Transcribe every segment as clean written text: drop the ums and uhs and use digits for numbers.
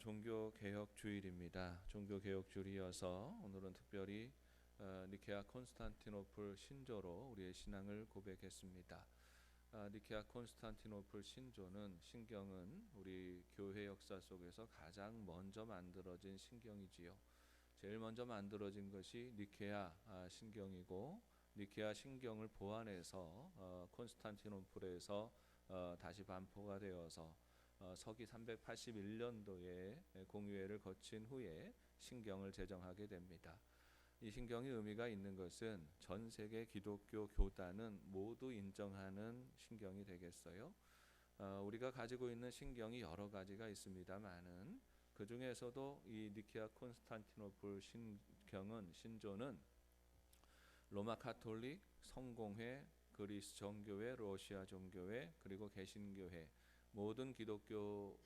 종교개혁주일입니다. 종교개혁주일이어서 오늘은 특별히 니케아 콘스탄티노플 신조로 우리의 신앙을 고백했습니다. 니케아 콘스탄티노플 신조는 신경은 우리 교회 역사 속에서 가장 먼저 만들어진 신경이지요. 제일 먼저 만들어진 것이 니케아 신경이고, 니케아 신경을 보완해서 콘스탄티노플에서 다시 반포가 되어서 서기 381년도에 공유회를 거친 후에 신경을 제정하게 됩니다. 이 신경이 의미가 있는 것은 전 세계 기독교 교단은 모두 인정하는 신경이 되겠어요. 우리가 가지고 있는 신경이 여러 가지가 있습니다만은 그 중에서도 이 니케아 콘스탄티노플 신조는 로마 카톨릭, 성공회, 그리스 정교회, 러시아 종교회, 그리고 개신교회 모든 기독교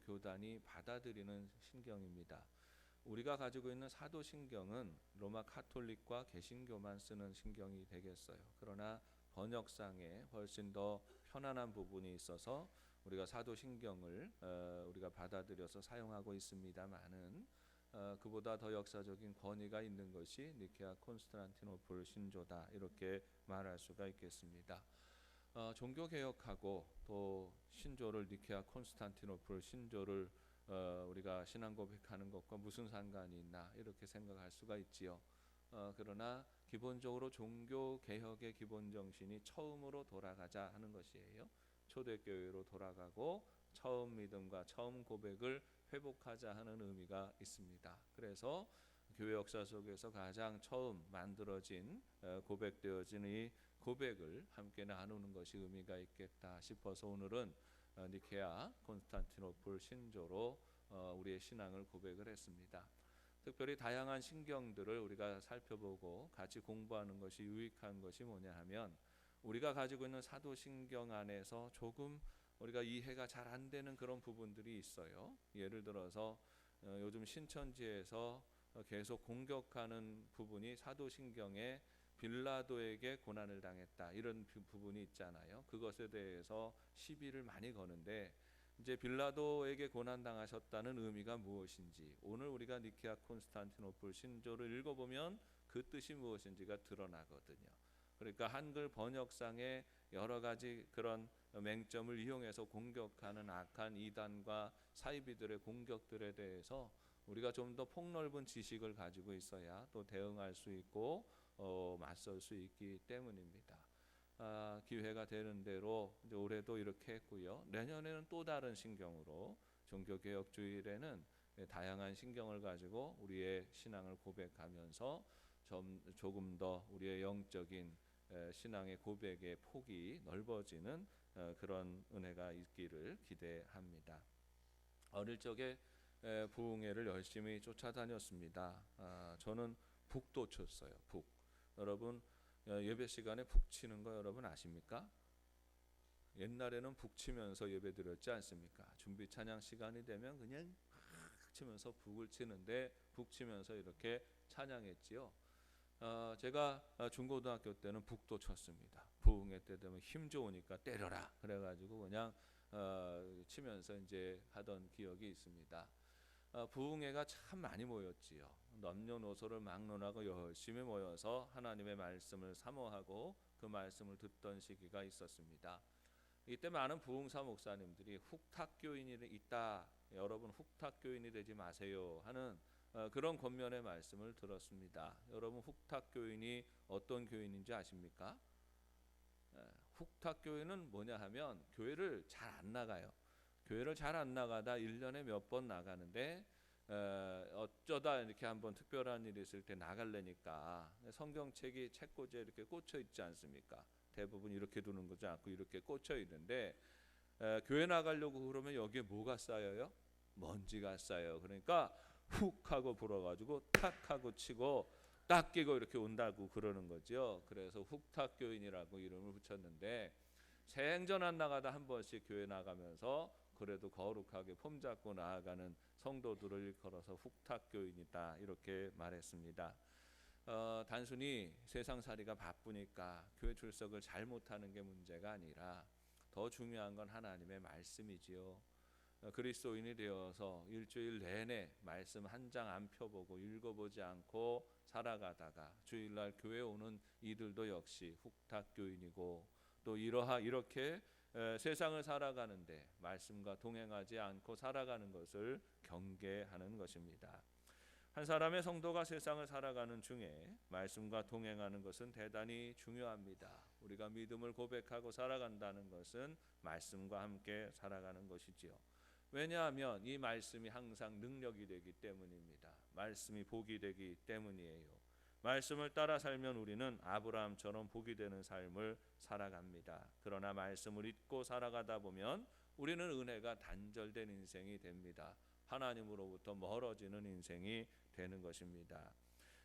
교단이 받아들이는 신경입니다. 우리가 가지고 있는 사도신경은 로마 카톨릭과 개신교만 쓰는 신경이 되겠어요. 그러나 번역상에 훨씬 더 편안한 부분이 있어서 우리가 사도신경을 우리가 받아들여서 사용하고 있습니다만은 그보다 더 역사적인 권위가 있는 것이 니케아 콘스탄티노플 신조다, 이렇게 말할 수가 있겠습니다. 종교개혁하고 또 신조를 니케아 콘스탄티노플 신조를 우리가 신앙 고백하는 것과 무슨 상관이 있나, 이렇게 생각할 수가 있지요. 그러나 기본적으로 종교개혁의 기본 정신이 처음으로 돌아가자 하는 것이에요. 초대교회로 돌아가고 처음 믿음과 처음 고백을 회복하자 하는 의미가 있습니다. 그래서 교회 역사 속에서 가장 처음 만들어진 고백되어진 이 고백을 함께 나누는 것이 의미가 있겠다 싶어서 오늘은 니케아 콘스탄티노플 신조로 우리의 신앙을 고백을 했습니다. 특별히 다양한 신경들을 우리가 살펴보고 같이 공부하는 것이 유익한 것이 뭐냐 하면, 우리가 가지고 있는 사도신경 안에서 조금 우리가 이해가 잘 안 되는 그런 부분들이 있어요. 예를 들어서 요즘 신천지에서 계속 공격하는 부분이 사도신경에 빌라도에게 고난을 당했다, 이런 부분이 있잖아요. 그것에 대해서 시비를 많이 거는데, 이제 빌라도에게 고난 당하셨다는 의미가 무엇인지 오늘 우리가 니케아 콘스탄티노플 신조를 읽어보면 그 뜻이 무엇인지가 드러나거든요. 그러니까 한글 번역상의 여러 가지 그런 맹점을 이용해서 공격하는 악한 이단과 사이비들의 공격들에 대해서 우리가 좀 더 폭넓은 지식을 가지고 있어야 또 대응할 수 있고 맞설 수 있기 때문입니다. 기회가 되는 대로 이제 올해도 이렇게 했고요. 내년에는 또 다른 신경으로 종교개혁주일에는 다양한 신경을 가지고 우리의 신앙을 고백하면서 조금 더 우리의 영적인 신앙의 고백의 폭이 넓어지는 그런 은혜가 있기를 기대합니다. 어릴 적에 부흥회를 열심히 쫓아다녔습니다. 저는 북도 쳤어요. 북. 여러분 예배 시간에 북 치는 거 여러분 아십니까? 옛날에는 북 치면서 예배 드렸지 않습니까? 준비 찬양 시간이 되면 그냥 치면서 북을 치는데, 북 치면서 이렇게 찬양했지요. 제가 중고등학교 때는 북도 쳤습니다. 부흥회 때 되면 힘 좋으니까 때려라 그래가지고 그냥 치면서 이제 하던 기억이 있습니다. 부흥회가 참 많이 모였지요. 남녀노소를 막론하고 열심히 모여서 하나님의 말씀을 사모하고 그 말씀을 듣던 시기가 있었습니다. 이때 많은 부흥사 목사님들이 훅탁교인이 있다, 여러분 훅탁교인이 되지 마세요 하는 그런 권면의 말씀을 들었습니다. 여러분 훅탁교인이 어떤 교인인지 아십니까? 훅탁교인은 뭐냐 하면 교회를 잘 안 나가요. 교회를 잘 안 나가다 1년에 몇 번 나가는데 어쩌다 이렇게 한번 특별한 일이 있을 때 나가려니까 성경책이 책꽂이에 이렇게 꽂혀 있지 않습니까? 대부분 이렇게 두는 거지 않고 이렇게 꽂혀 있는데, 교회 나가려고 그러면 여기에 뭐가 쌓여요? 먼지가 쌓여요. 그러니까 훅 하고 불어가지고 탁 하고 치고 딱 끼고 이렇게 온다고 그러는 거죠. 그래서 훅탁교인이라고 이름을 붙였는데, 생전 안 나가다 한 번씩 교회 나가면서 그래도 거룩하게 폼 잡고 나아가는 성도들을 일컬어서 훅탁교인이다, 이렇게 말했습니다. 단순히 세상살이가 바쁘니까 교회 출석을 잘 못하는 게 문제가 아니라 더 중요한 건 하나님의 말씀이지요. 그리스도인이 되어서 일주일 내내 말씀 한 장 안 펴보고 읽어보지 않고 살아가다가 주일날 교회 오는 이들도 역시 훅탁교인이고, 또 이렇게 세상을 살아가는데 말씀과 동행하지 않고 살아가는 것을 경계하는 것입니다. 한 사람의 성도가 세상을 살아가는 중에 말씀과 동행하는 것은 대단히 중요합니다. 우리가 믿음을 고백하고 살아간다는 것은 말씀과 함께 살아가는 것이지요. 왜냐하면 이 말씀이 항상 능력이 되기 때문입니다. 말씀이 복이 되기 때문이에요. 말씀을 따라 살면 우리는 아브라함처럼 복이 되는 삶을 살아갑니다. 그러나 말씀을 잊고 살아가다 보면 우리는 은혜가 단절된 인생이 됩니다. 하나님으로부터 멀어지는 인생이 되는 것입니다.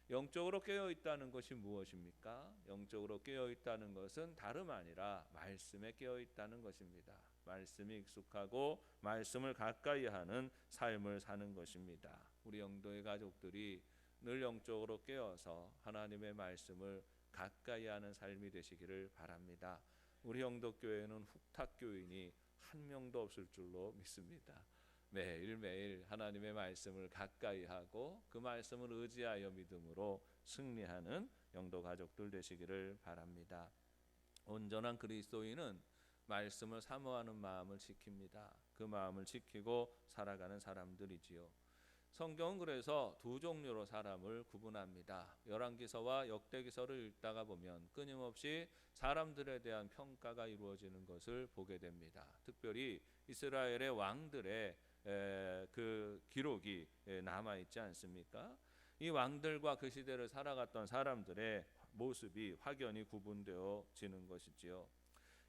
영적으로 깨어 있다는 것이 무엇입니까? 영적으로 깨어 있다는 것은 다름 아니라 말씀에 깨어 있다는 것입니다. 말씀이 익숙하고 말씀을 가까이 하는 삶을 사는 것입니다. 우리 영도의 가족들이 늘 영적으로 깨어서 하나님의 말씀을 가까이 하는 삶이 되시기를 바랍니다. 우리 영도교회는 훅탁교인이 한 명도 없을 줄로 믿습니다. 매일매일 하나님의 말씀을 가까이 하고 그 말씀을 의지하여 믿음으로 승리하는 영도 가족들 되시기를 바랍니다. 온전한 그리스도인은 말씀을 사모하는 마음을 지킵니다. 그 마음을 지키고 살아가는 사람들이지요. 성경은 그래서 두 종류로 사람을 구분합니다. 열왕기서와 역대기서를 읽다가 보면 끊임없이 사람들에 대한 평가가 이루어지는 것을 보게 됩니다. 특별히 이스라엘의 왕들의 그 기록이 남아 있지 않습니까? 이 왕들과 그 시대를 살아갔던 사람들의 모습이 확연히 구분되어지는 것이지요.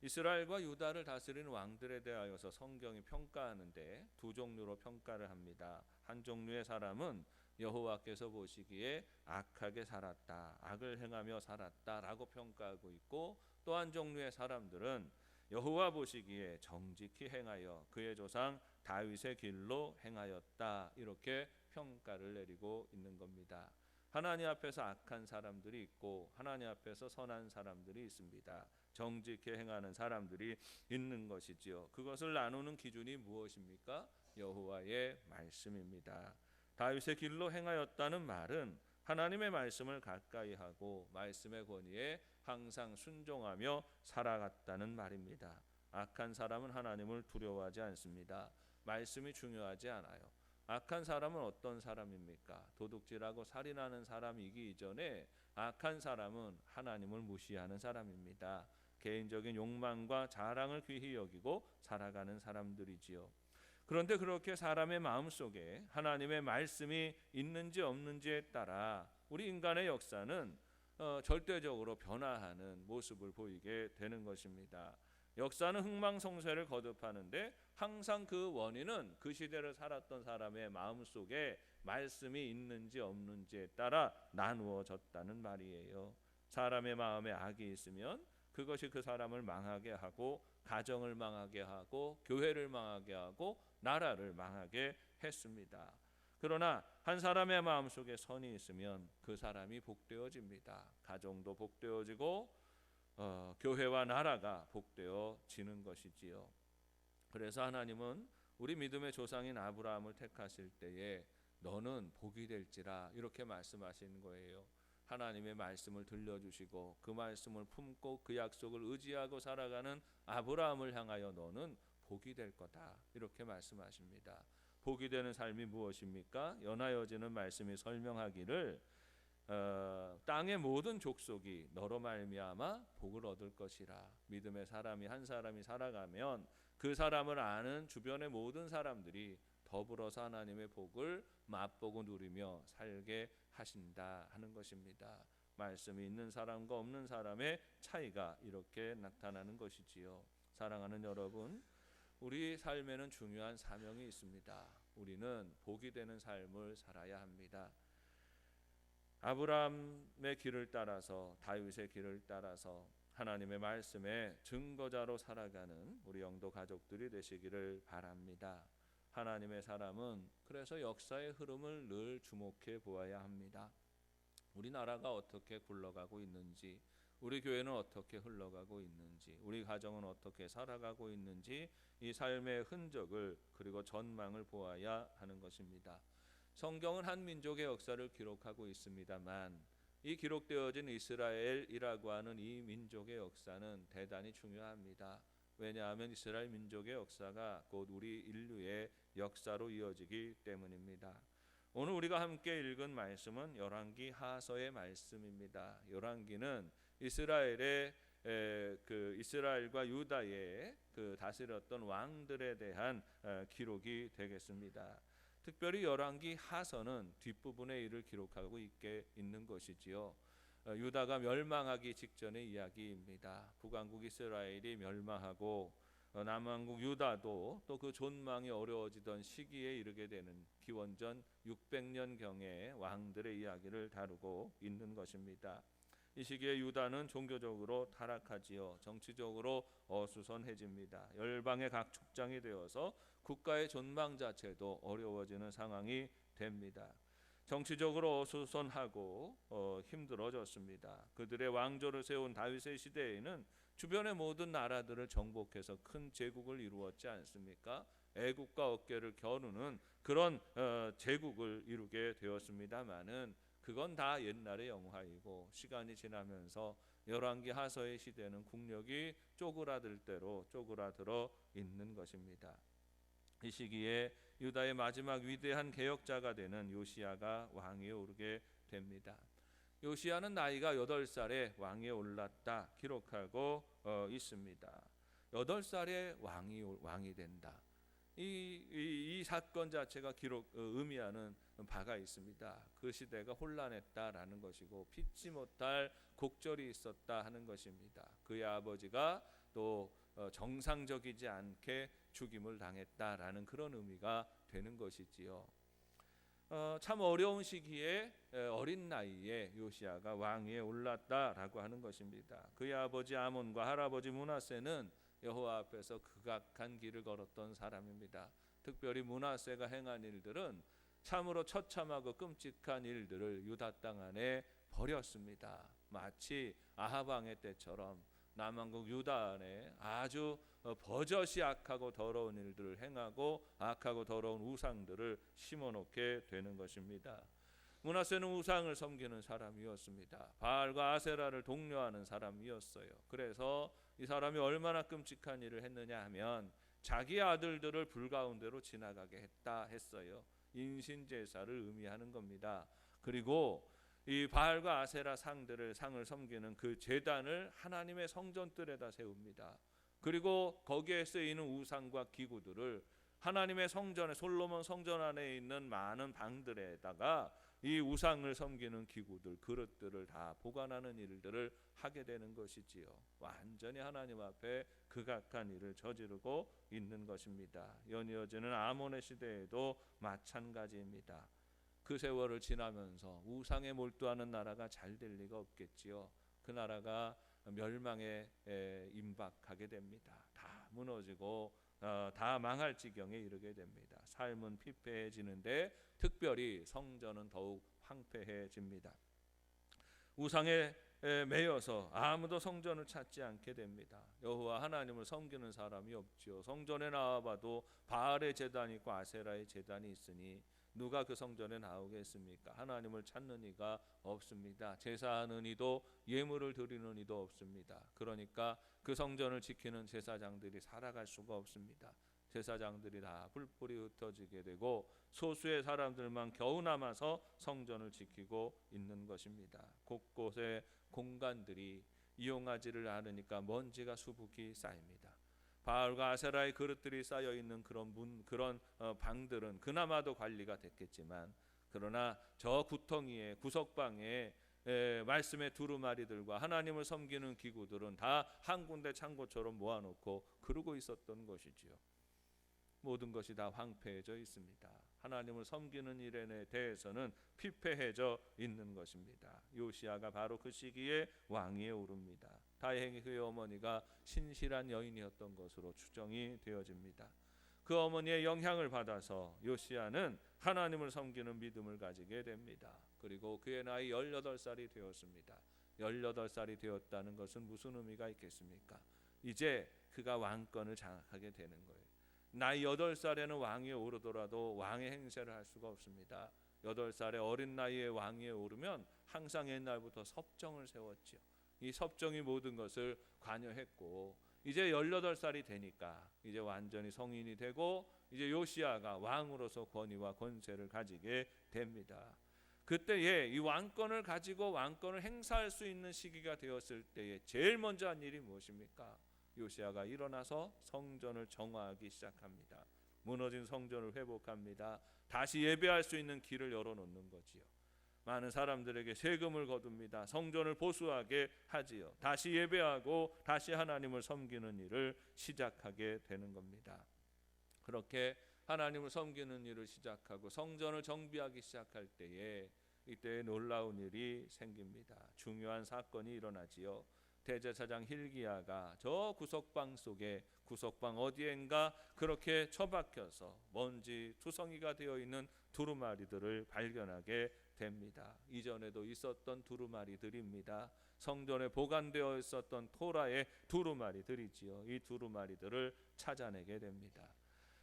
이스라엘과 유다를 다스리는 왕들에 대하여서 성경이 평가하는데 두 종류로 평가를 합니다. 한 종류의 사람은 여호와께서 보시기에 악하게 살았다, 악을 행하며 살았다라고 평가하고 있고, 또 한 종류의 사람들은 여호와 보시기에 정직히 행하여 그의 조상 다윗의 길로 행하였다, 이렇게 평가를 내리고 있는 겁니다. 하나님 앞에서 악한 사람들이 있고 하나님 앞에서 선한 사람들이 있습니다. 정직히 행하는 사람들이 있는 것이지요. 그것을 나누는 기준이 무엇입니까? 여호와의 말씀입니다. 다윗의 길로 행하였다는 말은 하나님의 말씀을 가까이 하고 말씀의 권위에 항상 순종하며 살아갔다는 말입니다. 악한 사람은 하나님을 두려워하지 않습니다. 말씀이 중요하지 않아요. 악한 사람은 어떤 사람입니까? 도둑질하고 살인하는 사람이기 이전에 악한 사람은 하나님을 무시하는 사람입니다. 개인적인 욕망과 자랑을 귀히 여기고 살아가는 사람들이지요. 그런데 그렇게 사람의 마음속에 하나님의 말씀이 있는지 없는지에 따라 우리 인간의 역사는 절대적으로 변화하는 모습을 보이게 되는 것입니다. 역사는 흥망성쇠를 거듭하는데 항상 그 원인은 그 시대를 살았던 사람의 마음속에 말씀이 있는지 없는지에 따라 나누어졌다는 말이에요. 사람의 마음에 악이 있으면 그것이 그 사람을 망하게 하고 가정을 망하게 하고 교회를 망하게 하고 나라를 망하게 했습니다. 그러나 한 사람의 마음속에 선이 있으면 그 사람이 복되어집니다. 가정도 복되어지고 교회와 나라가 복되어지는 것이지요. 그래서 하나님은 우리 믿음의 조상인 아브라함을 택하실 때에 너는 복이 될지라 이렇게 말씀하시는 거예요. 하나님의 말씀을 들려주시고 그 말씀을 품고 그 약속을 의지하고 살아가는 아브라함을 향하여 너는 복이 될 거다, 이렇게 말씀하십니다. 복이 되는 삶이 무엇입니까? 연하여지는 말씀이 설명하기를 땅의 모든 족속이 너로 말미암아 복을 얻을 것이라. 믿음의 사람이 한 사람이 살아가면 그 사람을 아는 주변의 모든 사람들이 더불어서 하나님의 복을 맛보고 누리며 살게 하신다 하는 것입니다. 말씀이 있는 사람과 없는 사람의 차이가 이렇게 나타나는 것이지요. 사랑하는 여러분, 우리 삶에는 중요한 사명이 있습니다. 우리는 복이 되는 삶을 살아야 합니다. 아브라함의 길을 따라서 다윗의 길을 따라서 하나님의 말씀의 증거자로 살아가는 우리 영도 가족들이 되시기를 바랍니다. 하나님의 사람은 그래서 역사의 흐름을 늘 주목해 보아야 합니다. 우리나라가 어떻게 굴러가고 있는지, 우리 교회는 어떻게 흘러가고 있는지, 우리 가정은 어떻게 살아가고 있는지 이 삶의 흔적을 그리고 전망을 보아야 하는 것입니다. 성경은 한 민족의 역사를 기록하고 있습니다만 이 기록되어진 이스라엘이라고 하는 이 민족의 역사는 대단히 중요합니다. 왜냐하면 이스라엘 민족의 역사가 곧 우리 인류의 역사로 이어지기 때문입니다. 오늘 우리가 함께 읽은 말씀은 열왕기 하서의 말씀입니다. 열왕기는 이스라엘의 그 이스라엘과 유다의 그 다스렸던 왕들에 대한 기록이 되겠습니다. 특별히 열왕기 하서는 뒷부분의 일을 기록하고 있는 것이지요. 유다가 멸망하기 직전의 이야기입니다. 북왕국 이스라엘이 멸망하고 남왕국 유다도 또 그 존망이 어려워지던 시기에 이르게 되는 기원전 600년경의 왕들의 이야기를 다루고 있는 것입니다. 이 시기에 유다는 종교적으로 타락하지요. 정치적으로 어수선해집니다. 열방의 각 족장이 되어서 국가의 존망 자체도 어려워지는 상황이 됩니다. 정치적으로 어수선하고 힘들어졌습니다. 그들의 왕조를 세운 다윗의 시대에는 주변의 모든 나라들을 정복해서 큰 제국을 이루었지 않습니까? 애국과 어깨를 겨누는 그런 제국을 이루게 되었습니다마는 그건 다 옛날의 영화이고 시간이 지나면서 열왕기 하서의 시대는 국력이 쪼그라들 대로 쪼그라들어 있는 것입니다. 이 시기에 유다의 마지막 위대한 개혁자가 되는 요시야가 왕위에 오르게 됩니다. 요시야는 나이가 8살에 왕위에 올랐다 기록하고 있습니다. 8살에 왕이 된다. 이 사건 자체가 의미하는 바가 있습니다. 그 시대가 혼란했다라는 것이고 피치 못할 곡절이 있었다 하는 것입니다. 그의 아버지가 또 정상적이지 않게 죽임을 당했다라는 그런 의미가 되는 것이지요. 참 어려운 시기에 어린 나이에 요시야가 왕위에 올랐다라고 하는 것입니다. 그의 아버지 아몬과 할아버지 므낫세는 여호와 앞에서 극악한 길을 걸었던 사람입니다. 특별히 므낫세가 행한 일들은 참으로 처참하고 끔찍한 일들을 유다 땅 안에 벌였습니다. 마치 아합 왕의 때처럼 남왕국 유다 안에 아주 버젓이 악하고 더러운 일들을 행하고 악하고 더러운 우상들을 심어놓게 되는 것입니다. 므낫세는 우상을 섬기는 사람이었습니다. 바알과 아세라를 독려하는 사람이었어요. 그래서 이 사람이 얼마나 끔찍한 일을 했느냐 하면 자기 아들들을 불 가운데로 지나가게 했어요. 인신제사를 의미하는 겁니다. 그리고 이 바알과 아세라 상을 섬기는 그 제단을 하나님의 성전뜰에다 세웁니다. 그리고 거기에 쓰이는 우상과 기구들을 하나님의 성전에 솔로몬 성전 안에 있는 많은 방들에다가 이 우상을 섬기는 기구들, 그릇들을 다 보관하는 일들을 하게 되는 것이지요. 완전히 하나님 앞에 극악한 일을 저지르고 있는 것입니다. 연이어지는 아몬의 시대에도 마찬가지입니다. 그 세월을 지나면서 우상에 몰두하는 나라가 잘 될 리가 없겠지요. 그 나라가 멸망에 임박하게 됩니다. 다 무너지고 다 망할 지경에 이르게 됩니다. 삶은 피폐해지는데 특별히 성전은 더욱 황폐해집니다. 우상에 매여서 아무도 성전을 찾지 않게 됩니다. 여호와 하나님을 섬기는 사람이 없지요. 성전에 나와봐도 바알의 제단이 있고 아세라의 제단이 있으니 누가 그 성전에 나오겠습니까? 하나님을 찾는 이가 없습니다. 제사하는 이도 예물을 드리는 이도 없습니다. 그러니까 그 성전을 지키는 제사장들이 살아갈 수가 없습니다. 제사장들이 다 뿔뿔이 흩어지게 되고 소수의 사람들만 겨우 남아서 성전을 지키고 있는 것입니다. 곳곳에 공간들이 이용하지를 않으니까 먼지가 수북이 쌓입니다. 바알과 아세라의 그릇들이 쌓여 있는 그런 방들은 그나마도 관리가 됐겠지만, 그러나 저 구덩이에 구석방에 말씀의 두루마리들과 하나님을 섬기는 기구들은 다 한 군데 창고처럼 모아놓고 그러고 있었던 것이지요. 모든 것이 다 황폐해져 있습니다. 하나님을 섬기는 일에 대해서는 피폐해져 있는 것입니다. 요시야가 바로 그 시기에 왕위에 오릅니다. 다행히 그의 어머니가 신실한 여인이었던 것으로 추정이 되어집니다. 그 어머니의 영향을 받아서 요시야는 하나님을 섬기는 믿음을 가지게 됩니다. 그리고 그의 나이 18살이 되었습니다. 18살이 되었다는 것은 무슨 의미가 있겠습니까? 이제 그가 왕권을 장악하게 되는 거예요. 나이 8살에는 왕위에 오르더라도 왕의 행세를 할 수가 없습니다. 8살의 어린 나이에 왕위에 오르면 항상 옛날부터 섭정을 세웠지요. 이 섭정이 모든 것을 관여했고, 이제 18살이 되니까 이제 완전히 성인이 되고 이제 요시야가 왕으로서 권위와 권세를 가지게 됩니다. 그때에 이 왕권을 가지고 왕권을 행사할 수 있는 시기가 되었을 때에 제일 먼저 한 일이 무엇입니까? 요시야가 일어나서 성전을 정화하기 시작합니다. 무너진 성전을 회복합니다. 다시 예배할 수 있는 길을 열어놓는 거지요. 많은 사람들에게 세금을 거둡니다. 성전을 보수하게 하지요. 다시 예배하고 다시 하나님을 섬기는 일을 시작하게 되는 겁니다. 그렇게 하나님을 섬기는 일을 시작하고 성전을 정비하기 시작할 때에 이때 놀라운 일이 생깁니다. 중요한 사건이 일어나지요. 대제사장 hil기야가 저 구석방 속에, 구석방 어디엔가 그렇게 처박혀서 먼지 투성이가 되어 있는 두루마리들을 발견하게 됩니다. 이전에도 있었던 두루마리들입니다. 성전에 보관되어 있었던 토라의 두루마리들이지요. 이 두루마리들을 찾아내게 됩니다.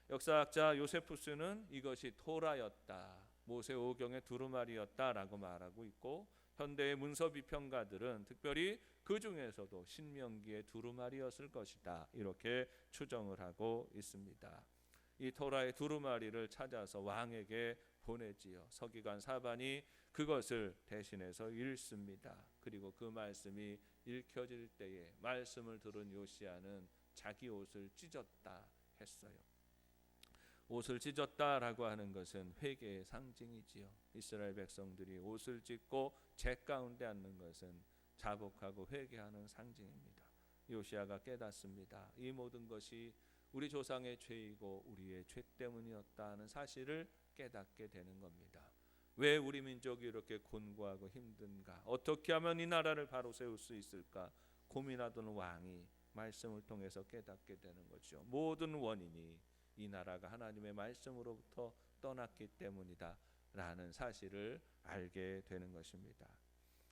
역사학자 요세푸스는 이것이 토라였다, 모세오경의 두루마리였다라고 말하고 있고, 현대의 문서 비평가들은 특별히 그 중에서도 신명기의 두루마리였을 것이다, 이렇게 추정을 하고 있습니다. 이 토라의 두루마리를 찾아서 왕에게 보내지요. 서기관 사반이 그것을 대신해서 읽습니다. 그리고 그 말씀이 읽혀질 때에 말씀을 들은 요시야는 자기 옷을 찢었다 했어요. 옷을 찢었다라고 하는 것은 회개의 상징이지요. 이스라엘 백성들이 옷을 찢고 제 가운데 앉는 것은 자복하고 회개하는 상징입니다. 요시야가 깨닫습니다. 이 모든 것이 우리 조상의 죄이고 우리의 죄 때문이었다는 사실을 깨닫게 되는 겁니다. 왜 우리 민족이 이렇게 곤고하고 힘든가? 어떻게 하면 이 나라를 바로 세울 수 있을까? 고민하던 왕이 말씀을 통해서 깨닫게 되는 거죠. 모든 원인이 이 나라가 하나님의 말씀으로부터 떠났기 때문이다 라는 사실을 알게 되는 것입니다.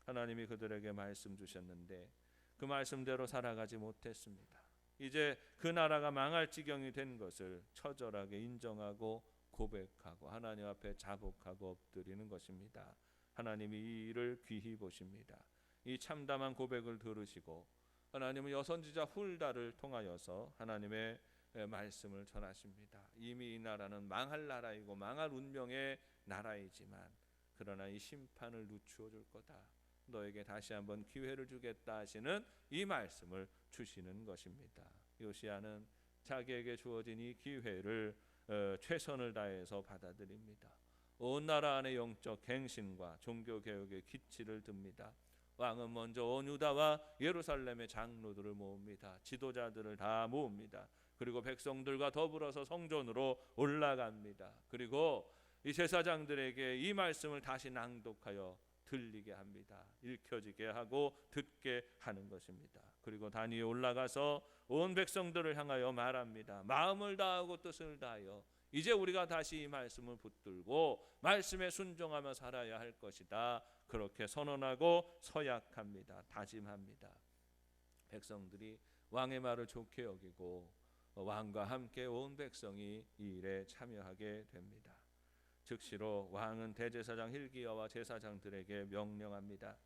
하나님이 그들에게 말씀 주셨는데 그 말씀대로 살아가지 못했습니다. 이제 그 나라가 망할 지경이 된 것을 처절하게 인정하고 고백하고 하나님 앞에 자복하고 엎드리는 것입니다. 하나님이 이 일을 귀히 보십니다. 이 참담한 고백을 들으시고 하나님은 여선지자 훌다를 통하여서 하나님의 말씀을 전하십니다. 이미 이 나라는 망할 나라이고 망할 운명의 나라이지만 그러나 이 심판을 늦추어 줄 거다, 너에게 다시 한번 기회를 주겠다 하시는 이 말씀을 주시는 것입니다. 요시야는 자기에게 주어진 이 기회를 최선을 다해서 받아들입니다. 온 나라 안에 영적 갱신과 종교개혁의 기치를 듭니다. 왕은 먼저 온 유다와 예루살렘의 장로들을 모읍니다. 지도자들을 다 모읍니다. 그리고 백성들과 더불어서 성전으로 올라갑니다. 그리고 이 제사장들에게 이 말씀을 다시 낭독하여 들리게 합니다. 읽혀지게 하고 듣게 하는 것입니다. 그리고 단위에 올라가서 온 백성들을 향하여 말합니다. 마음을 다하고 뜻을 다하여 이제 우리가 다시 이 말씀을 붙들고 말씀에 순종하며 살아야 할 것이다, 그렇게 선언하고 서약합니다. 다짐합니다. 백성들이 왕의 말을 좋게 여기고 왕과 함께 온 백성이 이 일에 참여하게 됩니다. 즉시로 왕은 대제사장 hil기야와 제사장들에게 명령합니다.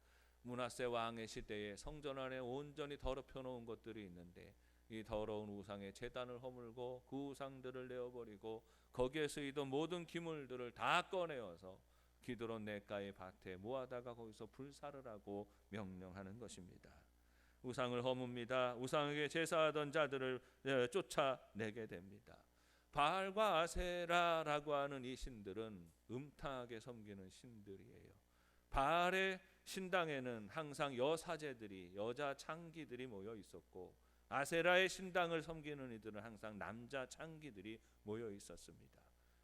므낫세 왕의 시대에 성전 안에 온전히 더럽혀 놓은 것들이 있는데 이 더러운 우상의 제단을 허물고 그 우상들을 내어버리고 거기에 쓰이던 모든 기물들을 다 꺼내어서 기드론 냇가의 밭에 모아다가 거기서 불사를 하고 명령하는 것입니다. 우상을 허뭅니다. 우상에게 제사하던 자들을 쫓아내게 됩니다. 바알과 아세라라고 하는 이 신들은 음탕하게 섬기는 신들이에요. 바알의 신당에는 항상 여사제들이, 여자 창기들이 모여 있었고 아세라의 신당을 섬기는 이들은 항상 남자 창기들이 모여 있었습니다.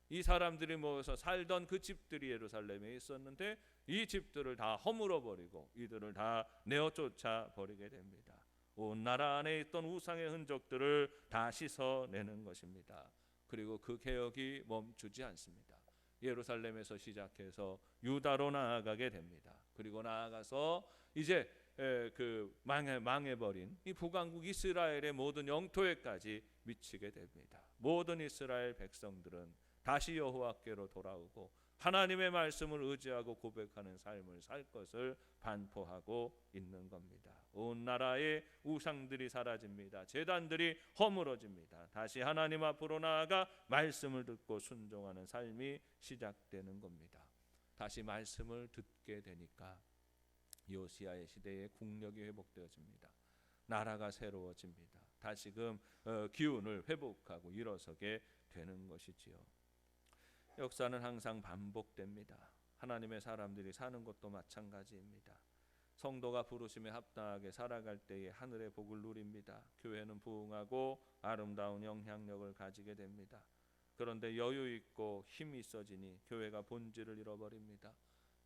이 사람들이 모여서 살던 그 집들이 예루살렘에 있었는데 이 집들을 다 허물어 버리고 이들을 다 내어 쫓아 버리게 됩니다. 온 나라 안에 있던 우상의 흔적들을 다 씻어내는 것입니다. 그리고 그 개혁이 멈추지 않습니다. 예루살렘에서 시작해서 유다로 나아가게 됩니다. 그리고 나아가서 이제 그 망해버린 이 북왕국 이스라엘의 모든 영토에까지 미치게 됩니다. 모든 이스라엘 백성들은 다시 여호와께로 돌아오고 하나님의 말씀을 의지하고 고백하는 삶을 살 것을 반포하고 있는 겁니다. 온 나라의 우상들이 사라집니다. 제단들이 허물어집니다. 다시 하나님 앞으로 나아가 말씀을 듣고 순종하는 삶이 시작되는 겁니다. 다시 말씀을 듣게 되니까 요시야의 시대의 국력이 회복되어집니다. 나라가 새로워집니다. 다시금 기운을 회복하고 일어서게 되는 것이지요. 역사는 항상 반복됩니다. 하나님의 사람들이 사는 것도 마찬가지입니다. 성도가 부르심에 합당하게 살아갈 때에 하늘의 복을 누립니다. 교회는 부흥하고 아름다운 영향력을 가지게 됩니다. 그런데 여유 있고 힘이 있어지니 교회가 본질을 잃어버립니다.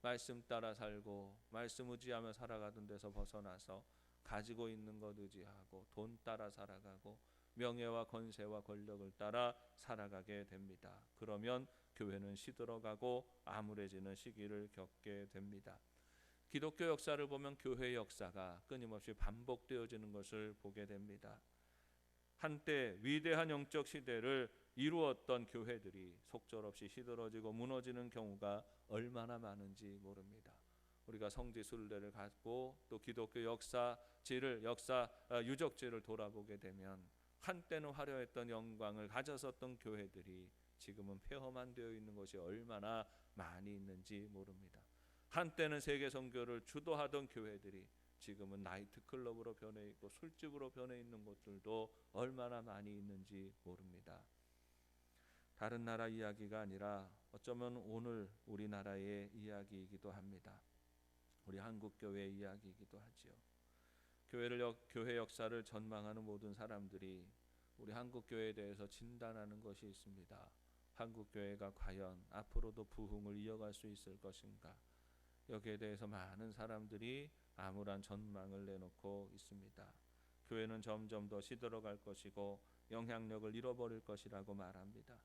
말씀 따라 살고 말씀 의지하며 살아가던 데서 벗어나서 가지고 있는 것 의지하고 돈 따라 살아가고 명예와 권세와 권력을 따라 살아가게 됩니다. 그러면 교회는 시들어가고 암울해지는 시기를 겪게 됩니다. 기독교 역사를 보면 교회의 역사가 끊임없이 반복되어지는 것을 보게 됩니다. 한때 위대한 영적 시대를 이루었던 교회들이 속절없이 시들어지고 무너지는 경우가 얼마나 많은지 모릅니다. 우리가 성지 순례를 갖고 또 기독교 역사지를 유적지를 돌아보게 되면 한때는 화려했던 영광을 가졌었던 교회들이 지금은 폐허만 되어 있는 것이 얼마나 많이 있는지 모릅니다. 한때는 세계 선교를 주도하던 교회들이 지금은 나이트 클럽으로 변해 있고 술집으로 변해 있는 곳들도 얼마나 많이 있는지 모릅니다. 다른 나라 이야기가 아니라 어쩌면 오늘 우리나라의 이야기이기도 합니다. 우리 한국 교회의 이야기이기도 하지요. 교회 역사를 전망하는 모든 사람들이 우리 한국 교회에 대해서 진단하는 것이 있습니다. 한국 교회가 과연 앞으로도 부흥을 이어갈 수 있을 것인가? 여기에 대해서 많은 사람들이 암울한 전망을 내놓고 있습니다. 교회는 점점 더 시들어갈 것이고 영향력을 잃어버릴 것이라고 말합니다.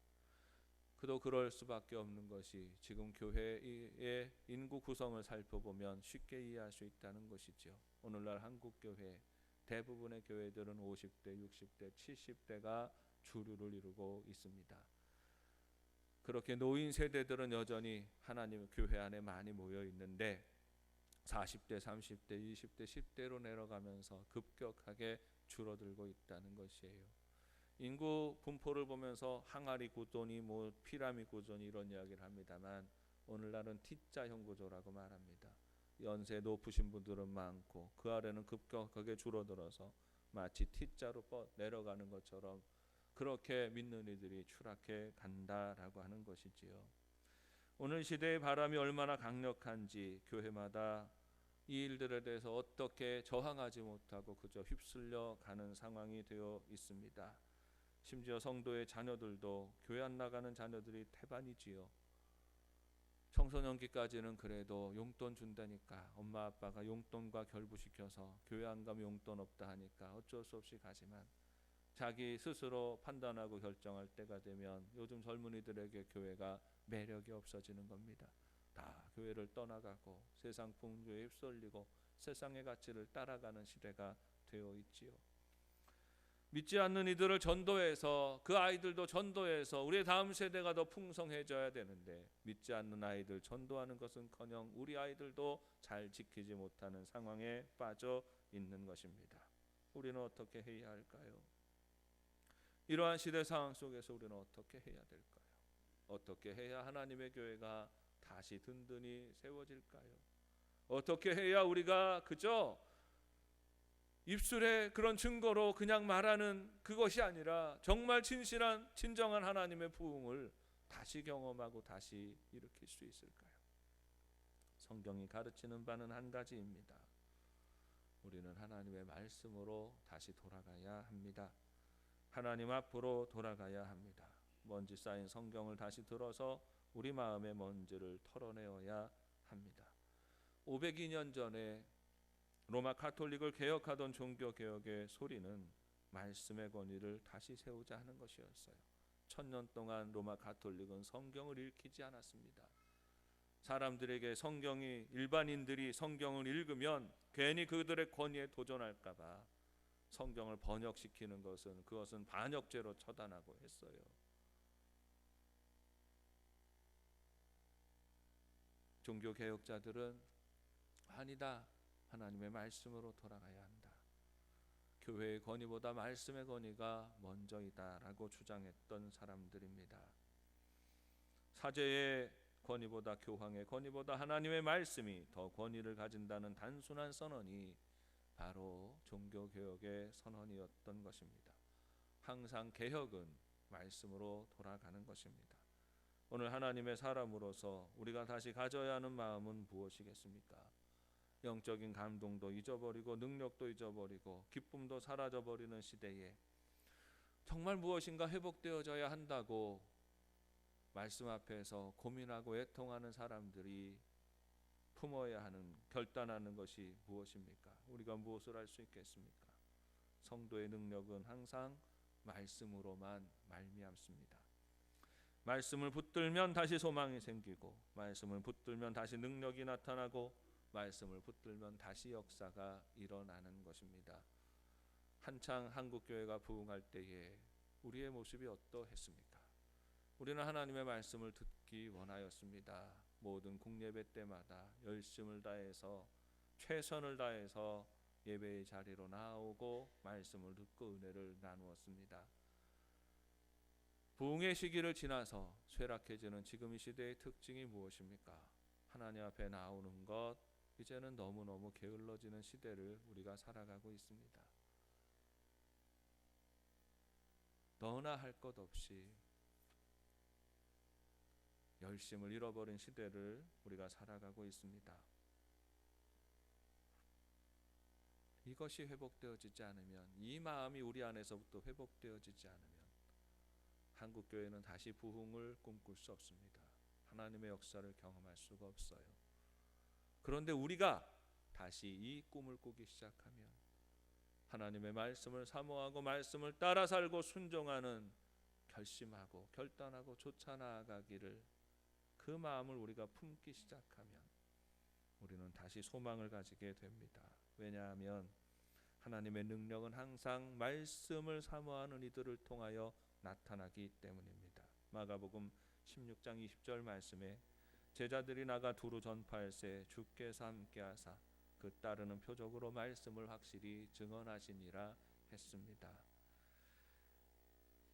그도 그럴 수밖에 없는 것이 지금 교회의 인구 구성을 살펴보면 쉽게 이해할 수 있다는 것이죠. 오늘날 한국 교회 대부분의 교회들은 50대, 60대, 70대가 주류를 이루고 있습니다. 그렇게 노인 세대들은 여전히 하나님 교회 안에 많이 모여 있는데 40대, 30대, 20대, 10대로 내려가면서 급격하게 줄어들고 있다는 것이에요. 인구 분포를 보면서 항아리 구조니 피라미드 구조니 이런 이야기를 합니다만 오늘날은 T자형 구조라고 말합니다. 연세 높으신 분들은 많고 그 아래는 급격하게 줄어들어서 마치 T자로 내려가는 것처럼 그렇게 믿는 이들이 추락해 간다라고 하는 것이지요. 오늘 시대의 바람이 얼마나 강력한지 교회마다 이 일들에 대해서 어떻게 저항하지 못하고 그저 휩쓸려 가는 상황이 되어 있습니다. 심지어 성도의 자녀들도 교회 안 나가는 자녀들이 태반이지요. 청소년기까지는 그래도 용돈 준다니까 엄마 아빠가 용돈과 결부시켜서 교회 안 가면 용돈 없다 하니까 어쩔 수 없이 가지만 자기 스스로 판단하고 결정할 때가 되면 요즘 젊은이들에게 교회가 매력이 없어지는 겁니다. 다 교회를 떠나가고 세상 풍조에 휩쓸리고 세상의 가치를 따라가는 시대가 되어 있지요. 믿지 않는 이들을 전도해서 그 아이들도 전도해서 우리의 다음 세대가 더 풍성해져야 되는데 믿지 않는 아이들 전도하는 것은커녕 우리 아이들도 잘 지키지 못하는 상황에 빠져 있는 것입니다. 우리는 어떻게 해야 할까요? 이러한 시대 상황 속에서 우리는 어떻게 해야 될까요? 어떻게 해야 하나님의 교회가 다시 든든히 세워질까요? 어떻게 해야 우리가 그저 입술의 그런 증거로 그냥 말하는 그것이 아니라 정말 진정한 하나님의 부흥을 다시 경험하고 다시 일으킬 수 있을까요? 성경이 가르치는 바는 한 가지입니다. 우리는 하나님의 말씀으로 다시 돌아가야 합니다. 하나님 앞으로 돌아가야 합니다. 먼지 쌓인 성경을 다시 들어서 우리 마음의 먼지를 털어내어야 합니다. 502년 전에 로마 가톨릭을 개혁하던 종교개혁의 소리는 말씀의 권위를 다시 세우자 하는 것이었어요. 1000년 동안 로마 가톨릭은 성경을 읽히지 않았습니다. 사람들에게 일반인들이 성경을 읽으면 괜히 그들의 권위에 도전할까 봐 성경을 번역시키는 그것은 반역죄로 처단하고 했어요. 종교개혁자들은 아니다, 하나님의 말씀으로 돌아가야 한다, 교회의 권위보다 말씀의 권위가 먼저이다라고 주장했던 사람들입니다. 사제의 권위보다, 교황의 권위보다 하나님의 말씀이 더 권위를 가진다는 단순한 선언이 바로 종교개혁의 선언이었던 것입니다. 항상 개혁은 말씀으로 돌아가는 것입니다. 오늘 하나님의 사람으로서 우리가 다시 가져야 하는 마음은 무엇이겠습니까? 영적인 감동도 잊어버리고 능력도 잊어버리고 기쁨도 사라져버리는 시대에 정말 무엇인가 회복되어져야 한다고 말씀 앞에서 고민하고 애통하는 사람들이 품어야 하는, 결단하는 것이 무엇입니까? 우리가 무엇을 할 수 있겠습니까? 성도의 능력은 항상 말씀으로만 말미암습니다. 말씀을 붙들면 다시 소망이 생기고, 말씀을 붙들면 다시 능력이 나타나고, 말씀을 붙들면 다시 역사가 일어나는 것입니다. 한창 한국교회가 부흥할 때에 우리의 모습이 어떠했습니까? 우리는 하나님의 말씀을 듣기 원하였습니다. 모든 국예배 때마다 열심을 다해서, 최선을 다해서 예배의 자리로 나오고 말씀을 듣고 은혜를 나누었습니다. 부흥의 시기를 지나서 쇠락해지는 지금 이 시대의 특징이 무엇입니까? 하나님 앞에 나오는 것, 이제는 너무너무 게을러지는 시대를 우리가 살아가고 있습니다. 너나 할 것 없이 열심을 잃어버린 시대를 우리가 살아가고 있습니다. 이것이 회복되어지지 않으면, 이 마음이 우리 안에서부터 회복되어지지 않으면 한국교회는 다시 부흥을 꿈꿀 수 없습니다. 하나님의 역사를 경험할 수가 없어요. 그런데 우리가 다시 이 꿈을 꾸기 시작하면 하나님의 말씀을 사모하고 말씀을 따라 살고 순종하는, 결심하고 결단하고 쫓아 나아가기를, 그 마음을 우리가 품기 시작하면 우리는 다시 소망을 가지게 됩니다. 왜냐하면 하나님의 능력은 항상 말씀을 사모하는 이들을 통하여 나타나기 때문입니다. 마가복음 16장 20절 말씀에 제자들이 나가 두루 전파할세 주께서 함께하사 그 따르는 표적으로 말씀을 확실히 증언하시니라 했습니다.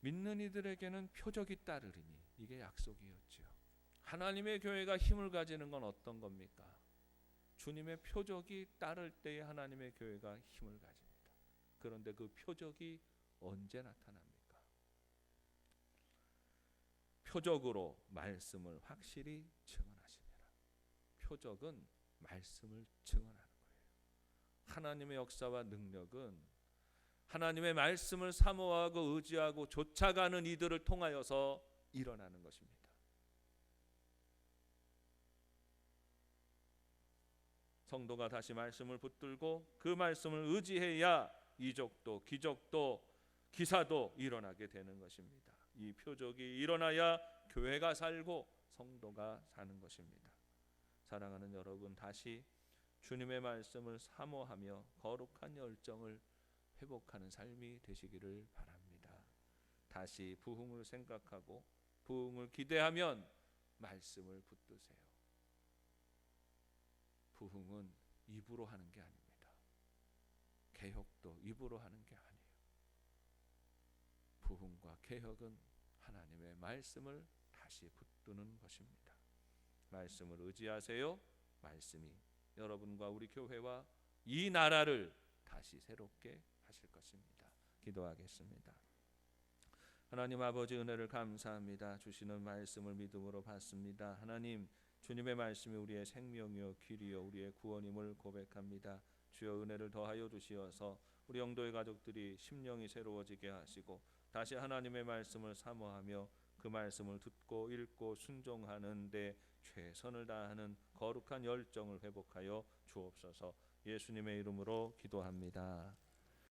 믿는 이들에게는 표적이 따르리니, 이게 약속이었죠. 하나님의 교회가 힘을 가지는 건 어떤 겁니까? 주님의 표적이 따를 때에 하나님의 교회가 힘을 가집니다. 그런데 그 표적이 언제 나타납니까? 표적으로 말씀을 확실히 증언하시니라. 표적은 말씀을 증언하는 거예요. 하나님의 역사와 능력은 하나님의 말씀을 사모하고 의지하고 쫓아가는 이들을 통하여서 일어나는 것입니다. 성도가 다시 말씀을 붙들고 그 말씀을 의지해야 이적도 기적도 기사도 일어나게 되는 것입니다. 이 표적이 일어나야 교회가 살고 성도가 사는 것입니다. 사랑하는 여러분, 다시 주님의 말씀을 사모하며 거룩한 열정을 회복하는 삶이 되시기를 바랍니다. 다시 부흥을 생각하고 부흥을 기대하면 말씀을 붙드세요. 부흥은 입으로 하는 게 아닙니다. 개혁도 입으로 하는 게 아니에요. 부흥과 개혁은 하나님의 말씀을 다시 붙드는 것입니다. 말씀을 의지하세요. 말씀이 여러분과 우리 교회와 이 나라를 다시 새롭게 하실 것입니다. 기도하겠습니다. 하나님 아버지, 은혜를 감사합니다. 주시는 말씀을 믿음으로 받습니다. 하나님, 주님의 말씀이 우리의 생명이요 길이요 우리의 구원임을 고백합니다. 주여, 은혜를 더하여 주시어서 우리 영도의 가족들이 심령이 새로워지게 하시고 다시 하나님의 말씀을 사모하며 그 말씀을 듣고 읽고 순종하는 데 최선을 다하는 거룩한 열정을 회복하여 주옵소서. 예수님의 이름으로 기도합니다.